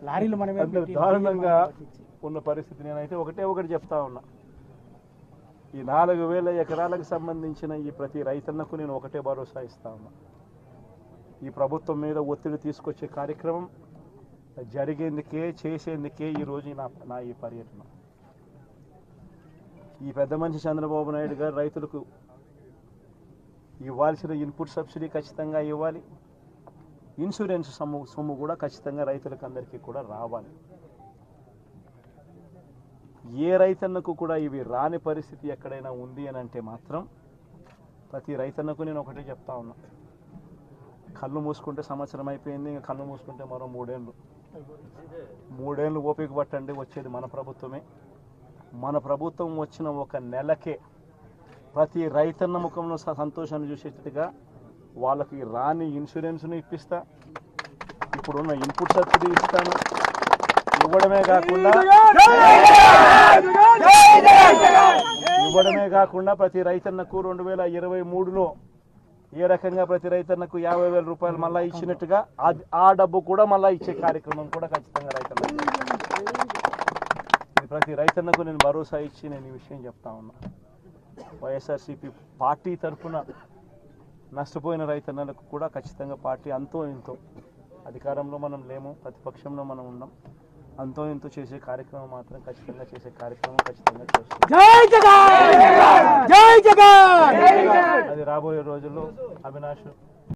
లారీలు అంత దారుణంగా ఉన్న పరిస్థితి. నేనైతే ఒకటి చెప్తా ఉన్నా, ఈ 4,000 ఎకరాలకు సంబంధించిన ఈ ప్రతి రైతన్నకు నేను ఒకటే భరోసా ఇస్తా ఉన్నా. ఈ ప్రభుత్వం మీద ఒత్తిడి తీసుకొచ్చే కార్యక్రమం జరిగేందుకే, చేసేందుకే ఈరోజు నా ఈ పర్యటన. ఈ పెద్ద మనిషి చంద్రబాబు నాయుడు గారు రైతులకు ఇవ్వాల్సిన ఇన్పుట్ సబ్సిడీ ఖచ్చితంగా ఇవ్వాలి, ఇన్సూరెన్స్ సొమ్ము కూడా ఖచ్చితంగా రైతులకు అందరికీ కూడా రావాలి. ఏ రైతన్నకు కూడా ఇవి రాని పరిస్థితి ఎక్కడైనా ఉంది అని అంటే మాత్రం ప్రతి రైతన్నకు నేను ఒకటే చెప్తా ఉన్నా, కళ్ళు మూసుకుంటే సంవత్సరం అయిపోయింది, ఇంకా కళ్ళు మూసుకుంటే మరో 3 ఏళ్ళు ఓపిక పట్టండి, వచ్చేది మన ప్రభుత్వమే. మన ప్రభుత్వం వచ్చిన ఒక నెలకే ప్రతి రైతన్న ముఖంలో సంతోషాన్ని చూసేటట్టుగా వాళ్ళకి రాని ఇన్సూరెన్స్ను ఇప్పిస్తా, ఇప్పుడున్న ఇన్పుట్ సబ్సిడీ ఇస్తాను. ఇవ్వడమే కాకుండా ప్రతి రైతన్నకు 2023లో ఏ రకంగా ప్రతి రైతన్నకు 50,000 రూపాయలు మళ్ళీ ఇచ్చినట్టుగా ఆ డబ్బు కూడా మళ్ళీ ఇచ్చే కార్యక్రమం కూడా ఖచ్చితంగా రైతన్నకు. ప్రతి రైతన్నకు నేను భరోసా ఇచ్చి నేను ఈ విషయం చెప్తా ఉన్నా. వైఎస్ఆర్సీపీ పార్టీ తరఫున నష్టపోయిన రైతన్నలకు కూడా ఖచ్చితంగా పార్టీ అంతో ఇంతో, అధికారంలో మనం లేము, ప్రతిపక్షంలో మనం ఉన్నాం, అంతో ఇంతో చేసే కార్యక్రమం మాత్రం ఖచ్చితంగా చేస్తాం. అది రాబోయే రోజుల్లో అవినాష్